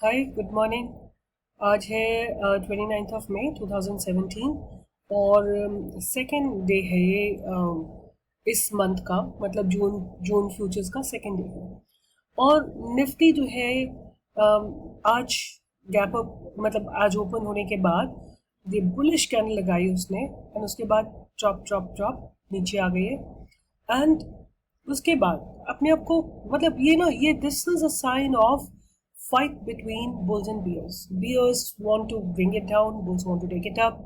Hi good morning. आज है 29 मई 2017 और सेकेंड डे है ये इस मंथ का, मतलब जून जून फ्यूचर्स का सेकेंड डे है। और निफ्टी जो है आज गैप अप, मतलब आज ओपन होने के बाद ये बुलिश कैंडल लगाई उसने एंड उसके बाद ड्रॉप ड्रॉप ड्रॉप नीचे आ गई है। एंड उसके बाद अपने आप को, मतलब ये ना, ये this is a sign of fight between bulls and bears. Bears want to bring it down, bulls want to take it up.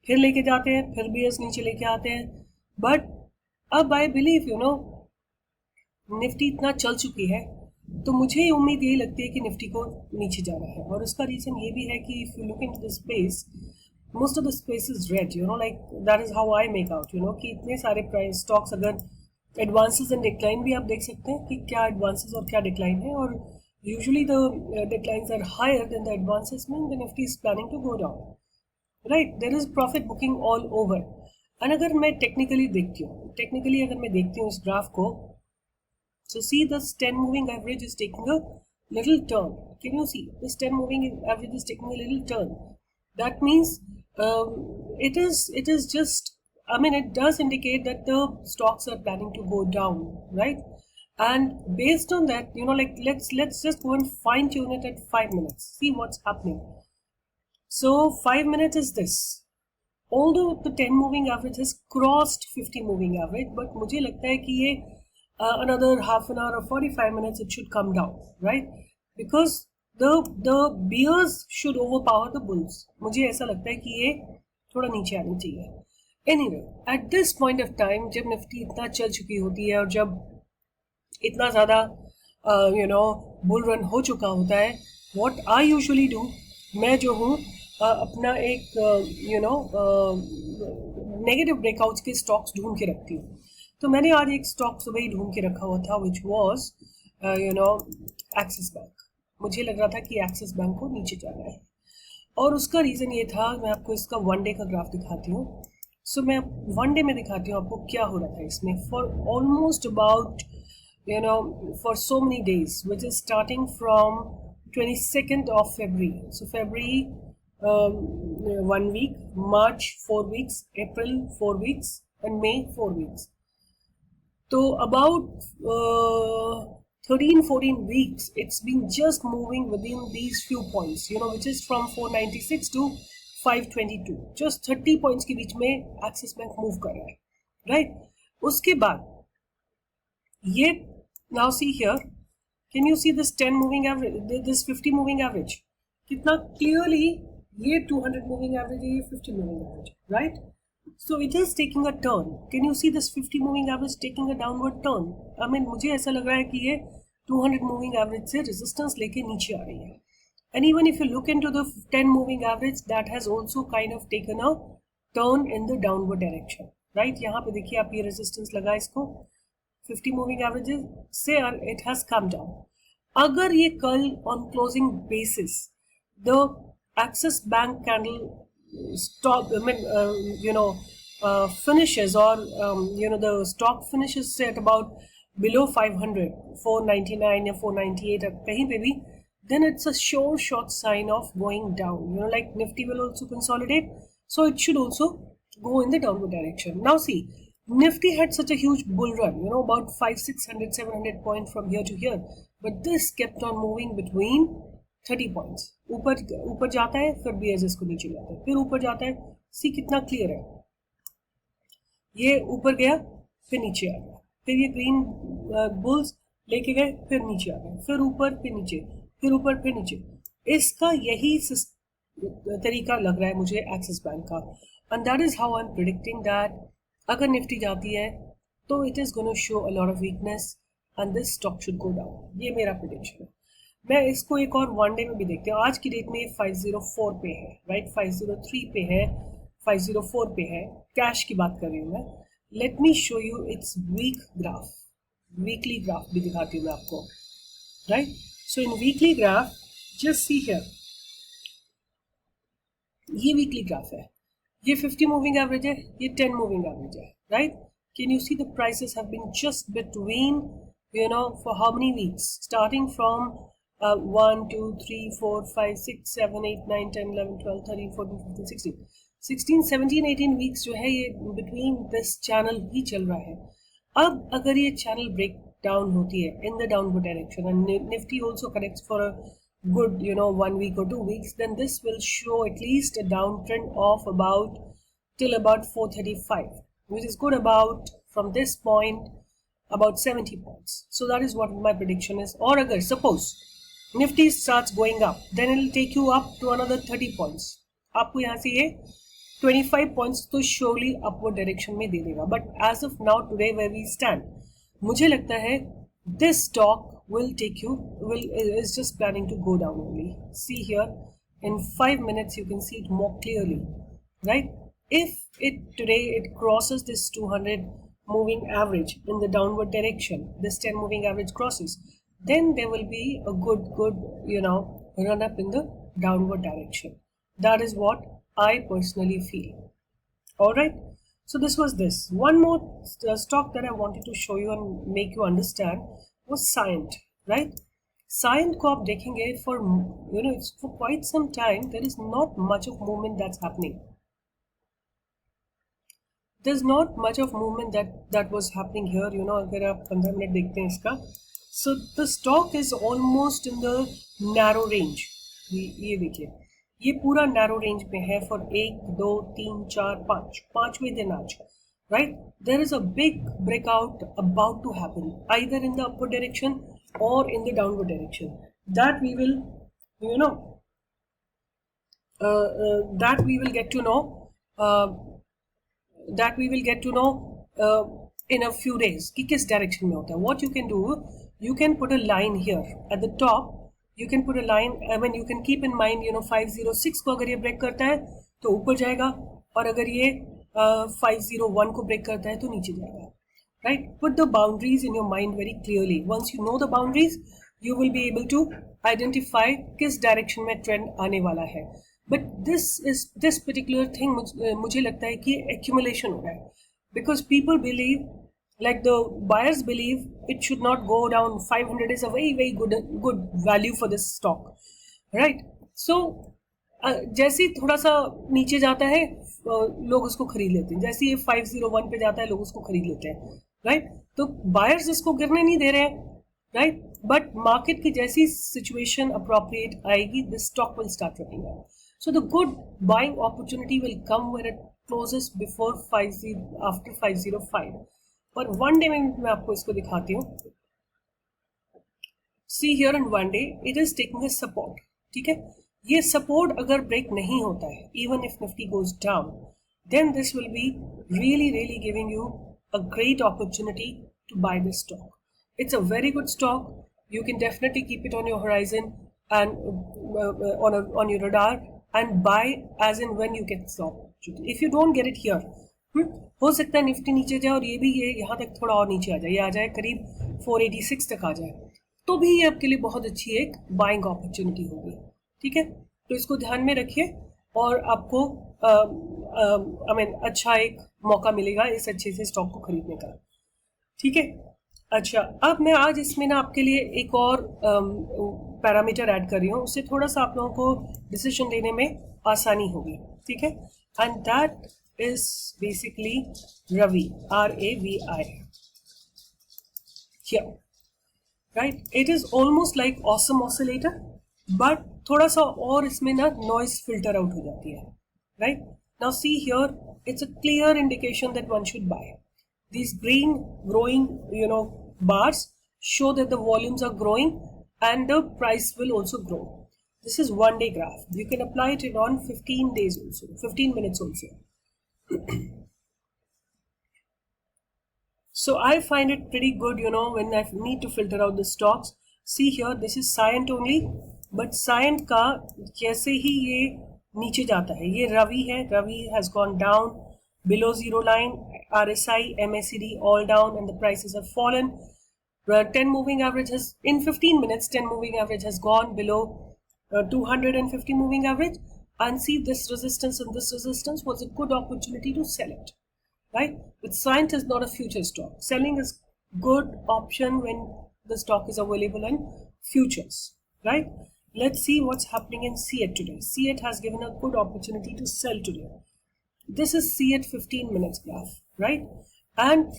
फिर लेके जाते हैं, फिर bears नीचे लेके आते हैं। बट अब आई बिलीव निफ्टी इतना चल चुकी है, तो मुझे उम्मीद यही लगती है कि निफ्टी को नीचे जाना है। और उसका रीजन ये भी है कि if you look into the space, most of the space is red, like that is how I make out, कि इतने सारे प्राइस स्टॉक्स, अगर एडवांसेस एंड डिक्लाइन भी आप देख सकते हैं कि क्या एडवांसेस और क्या डिक्लाइन है। और usually the declines are higher than the advances, mean the Nifty is planning to go down, right? There is profit booking all over. And अगर मैं टेक्निकली अगर मैं देखती हूँ इस ग्राफ को, so see this 10 moving average is taking a little turn. Can you see this 10 moving average is taking a little turn? That means it is just, I mean, it does indicate that the stocks are planning to go down, right? And based on that, like let's just go and fine tune it at 5 minutes, see what's happening. So 5 minutes is this. Although the 10 moving average has crossed 50 moving average, but मुझे लगता है कि ये another half an hour or 45 minutes it should come down, right? Because the bears should overpower the bulls. मुझे ऐसा लगता है कि ये थोड़ा नीचे आनी चाहिए। Anyway, at this point of time, जब निफ्टी इतना चल चुकी होती है और जब इतना ज़्यादा बुल रन हो चुका होता है, व्हाट आई यूजुअली डू, मैं जो हूँ अपना एक नेगेटिव ब्रेकआउट्स के स्टॉक्स ढूंढ के रखती हूँ। तो मैंने आज एक स्टॉक सुबह ही ढूंढ के रखा हुआ था, विच वॉज एक्सिस बैंक। मुझे लग रहा था कि एक्सिस बैंक को नीचे जाना है, और उसका रीज़न ये था, मैं आपको इसका वन डे का ग्राफ दिखाती हूँ। सो मैं वन डे में दिखाती हूँ आपको क्या हो रहा था इसमें। For almost about for so many days, which is starting from 22nd of February. So February 1 week, March 4 weeks, April 4 weeks, and May 4 weeks. So about 13-14 weeks, it's been just moving within these few points, which is from 496 to 522. Just 30 points के बीच में Axis Bank move कर रहा है, right? उसके बाद ये, now see here, can you see this 10 moving average, this 50 moving average, कितना clearly ये 200 moving average है, ये 50 moving average, right? So it is taking a turn. Can you see this 50 moving average taking a downward turn? I mean, मुझे ऐसा लग रहा है कि ये 200 moving average से resistance लेके नीचे आ रही है। And even if you look into the 10 moving average, that has also kind of taken a turn in the downward direction, right? यहाँ पे देखिए आप, ये resistance लगा इसको 50 moving averages से, it has come down. अगर ये कल on closing basis the Axis Bank candle stop, finishes, or the stock finishes say at about below 500, 499 या 498 कहीं पे भी, then it's a sure short sign of going down. Like Nifty will also consolidate, so it should also go in the downward direction. Now see, Nifty had such a huge bull run, about 500, 600, 700 points from here to here, but this kept on moving between 30 points. ऊपर जाता है, फिर bears इसको नीचे लाता है, फिर ऊपर जाता है। सी कितना क्लियर है, ये ऊपर गया, फिर नीचे आ गया, फिर ये ग्रीन बुल्स लेके गए, फिर नीचे आ गए, फिर ऊपर, फिर नीचे, फिर ऊपर, फिर नीचे। इसका यही तरीका लग रहा है मुझे एक्सिस बैंक का, and that is how I am predicting that अगर निफ्टी जाती है तो it is gonna show a lot of weakness and this stock should go down. ये मेरा प्रिडिक्शन है। मैं इसको एक और वन डे में भी देखती हूँ। आज की डेट में 504 पे है, राइट? 503 पे है, 504 पे है। कैश की बात कर रही हूँ मैं। Let me show you it's week graph, weekly graph भी दिखाती हूँ मैं आपको, right? So in weekly graph just see here, ये वीकली ग्राफ है, ये 50 मूविंग एवरेज है, ये 10 मूविंग एवरेज है, right? Can you see the prices have been just between, for how many weeks, starting from 1, 2, 3, 4, 5, 6, 7, 8, 9, 10, 11, 12, 13, 14, 15, 16, 16, 17, 18 weeks जो है ये between this channel ही चल रहा है. अब अगर ये चैनल ब्रेक डाउन होती है in the downward direction and Nifty also corrects for a good 1 week or 2 weeks, then this will show at least a downtrend of about till about 435, which is good about from this point about 70 points. So that is what my prediction is. Or agar suppose Nifty starts going up, then it will take you up to another 30 points. आपको यहाँ से ये 25 points तो surely upward direction में दे देगा. But as of now today where we stand, मुझे लगता है this stock will take you is just planning to go down only. See here in 5 minutes you can see it more clearly, right? If it today it crosses this 200 moving average in the downward direction, this 10 moving average crosses, then there will be a good run up in the downward direction. That is what I personally feel. All right, so this was this. One more stock that I wanted to show you and make you understand was Cyient, right? Cyient को आप देखेंगे for it's for quite some time there is not much of movement that's happening. There's not much of movement that was happening here. अगर आप 15 minute देखते हैं इसका, so the stock is almost in the narrow range. ये देखिए, ये पूरा narrow range में है for 1, 2, 3, 4, 5 पांचवें दिन आज, right? There is a big breakout about to happen either in the upward direction or in the downward direction. That we will get to know. That we will get to know in a few days कि किस direction में होता है. What you can do, you can put a line here at the top. You can put a line. I mean, you can keep in mind 506 को अगर ये break करता है तो ऊपर जाएगा, और अगर ये 501 को break करता है तो नीचे जाएगा. Right? Put the boundaries in your mind very clearly. Once you know the boundaries, you will be able to identify किस direction में trend आने वाला है. But this particular thing मुझे लगता है कि accumulation हो रहा है, because people believe, like the buyers believe, it should not go down. 500 is a very very good value for this stock, right? So जैसे थोड़ा सा नीचे जाता है लोग उसको खरीद लेते हैं, जैसे ये 501 पे जाता है लोग उसको खरीद लेते हैं, right? तो buyers इसको गिरने नहीं दे रहे हैं, right? But market की जैसी situation appropriate आएगी, this stock will start running up. So the good buying opportunity will come when it closes before after 505. पर one day मैं आपको इसको दिखाती हूँ. See here in one day it is taking a support. ठीक है, ये support अगर break नहीं होता है, even if Nifty goes down, then this will be really giving you a great opportunity to buy this stock. It's a very good stock. You can definitely keep it on your horizon and on your radar and buy as in when you get the opportunity. If you don't get it here, हो सकता है Nifty नीचे जाए और ये भी ये यहाँ तक थोड़ा और नीचे आ जाए, ये आ जाए करीब 486 तक आ जाए, तो भी ये आपके लिए बहुत अच्छी एक बाइंग अपॉर्चुनिटी होगी. ठीक है, तो इसको ध्यान में रखिए और आपको अच्छा एक मौका मिलेगा इस अच्छे से स्टॉक को खरीदने का. ठीक है, अच्छा, अब मैं आज इसमें ना आपके लिए एक और पैरामीटर ऐड कर रही हूँ, उससे थोड़ा सा आप लोगों को डिसीजन लेने में आसानी होगी. ठीक है, and that is basically RAVI, RAVI. Right, it is almost like awesome oscillator, but थोड़ा सा और इसमें ना नॉइज फिल्टर आउट हो जाती है. Right, now see here, it's a clear indication that one should buy. These green growing bars show that the volumes are growing and the price will also grow. This is one day graph. You can apply it on 15 days also, 15 minutes also. So I find it pretty good, when I need to filter out the stocks. See here, this is Cyient only, but Cyient का जैसे ही ये नीचे जाता है, ये रवि है, Ravi has gone down below zero line. RSI, MACD all down and the prices have fallen. 10 moving average has, in 15 minutes, 10 moving average has gone below 250 moving average. And see, this resistance and this resistance was a good opportunity to sell it, right? But Cyient is not a future stock. Selling is good option when the stock is available in futures, right? Let's see what's happening in CET today. CET has given a good opportunity to sell today. This is CET 15 minutes graph, right? And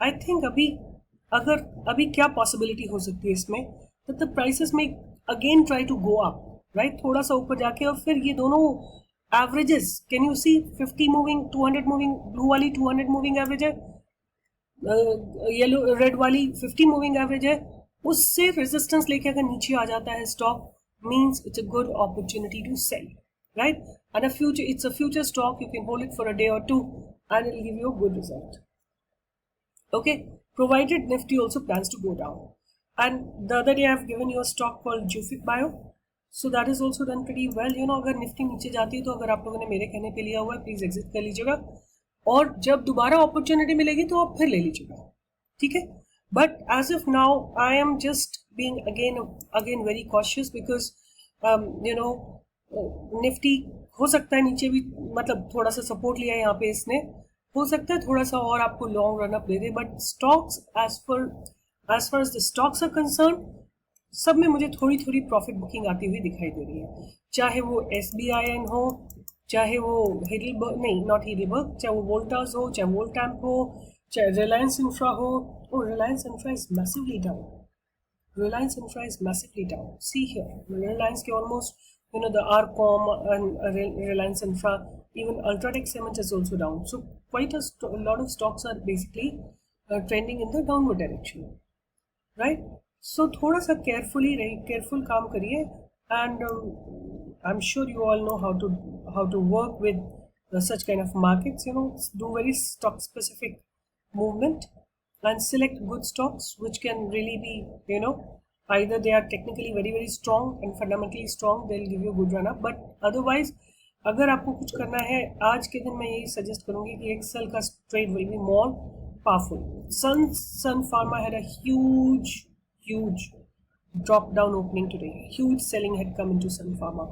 I think अभी क्या possibility हो सकती है इसमें, that the prices may again try to go up, right? थोड़ा सा ऊपर जाके और फिर ये दोनों averages, can you see 50 moving, 200 moving, blue वाली 200 moving average है, येलो रेड वाली 50 मूविंग एवरेज है, उससे रेजिस्टेंस लेके अगर नीचे आ जाता है stock, means it's a good opportunity to sell, right? And it's a future stock, you can hold it for a day और two and it will give you a good result. Okay, provided Nifty also plans to go down. And the other day I've given you a stock called Jufic Bio, so that is also done pretty well. You know, अगर Nifty नीचे जाती है तो अगर आप लोगों ने मेरे कहने पे लिया हुआ है, प्लीज एग्जिट कर लीजिएगा, और जब दोबारा अपॉर्चुनिटी मिलेगी तो आप फिर ले लीजिएगा, ठीक है? But as of now I am just being again very cautious, because you know Nifty हो सकता है नीचे भी, मतलब थोड़ा सा सपोर्ट लिया है यहाँ पे इसने, हो सकता है थोड़ा सा और आपको लॉन्ग रन अप दे दे, but stocks as far as the stocks are concern, सब में मुझे थोड़ी थोड़ी प्रॉफिट बुकिंग आती हुई दिखाई दे रही है, चाहे वो SBIN हो, चाहे वो हिडलबर्ग, नहीं नॉट हिडलबर्ग, चाहे वो वोल्टास हो, चाहे वोल्टैम्प हो, चाहे रिलायंस इंफ्रा हो. और Reliance infra is massively down. Reliance Infra is massively down. See here, Reliance ke almost, you know, the RCom and Reliance Infra, even Ultratech Cement is also down. So quite a lot of stocks are basically trending in the downward direction, right? So थोड़ा सा careful काम करिए, and I'm sure you all know how to work with such kind of markets. You know, do very stock specific movement and select good stocks which can really be, you know, either they are technically very strong and fundamentally strong, they'll give you good run up. But otherwise, अगर आपको कुछ करना है आज के दिन, मैं यही सजेस्ट करूंगी कि एक्सेल का trade will be more powerful. Sun Pharma had a huge drop down opening today. Huge selling had come into Sun Pharma.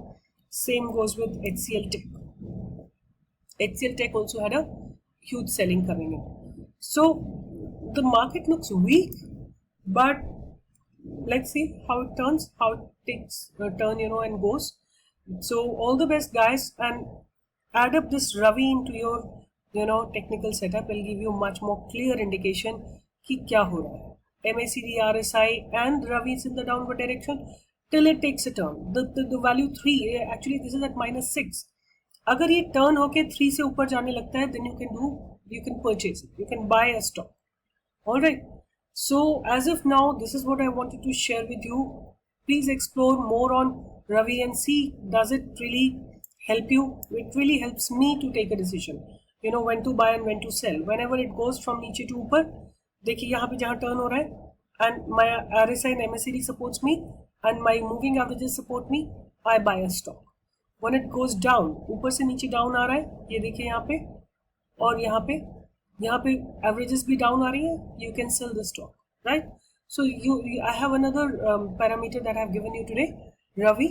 Same goes with HCL Tech. HCL Tech also had a huge selling coming in. So the market looks weak, but let's see how it turns, how it takes a turn, you know, and goes. So all the best, guys, and add up this Ravi into your, you know, technical setup. Will give you much more clear indication कि क्या हो रहा है. MACD, RSI and Ravi is in the downward direction till it takes a turn. The value 3, actually this is at -6. अगर ये turn होके 3 से ऊपर जाने लगता है, then you can purchase it, you can buy a stock. All right, so as of now, this is what I wanted to share with you. Please explore more on Ravi and see, does it really help you? It really helps me to take a decision, you know, when to buy and when to sell. Whenever it goes from नीचे to ऊपर, देखिए यहाँ पे जहाँ turn हो रहा है, and my RSI and MACD supports me and my moving averages support me, I buy a stock. When it goes down, ऊपर से नीचे डाउन आ रहा है, ये देखिए यहाँ पे, और यहाँ पे averages भी down आ रही है, you can sell the stock, right? So I have another parameter that I have given you today, Ravi,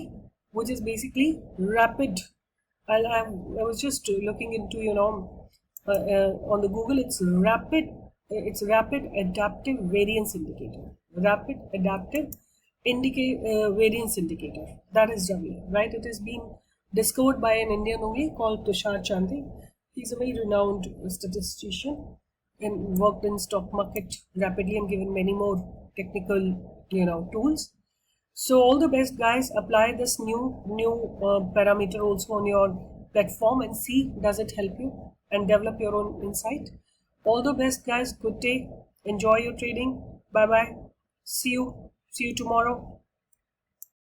which is basically rapid. I was just looking into, you know, on the Google, it's rapid adaptive variance indicator. Rapid adaptive variance indicator. That is Ravi, right? It is being discovered by an Indian only called Tushar Chandni. He's a very renowned statistician and worked in stock market rapidly and given many more technical, you know, tools. So all the best, guys. Apply this new parameter also on your platform and see, does it help you, and develop your own insight. All the best, guys. Good day. Enjoy your trading. Bye bye. See you tomorrow.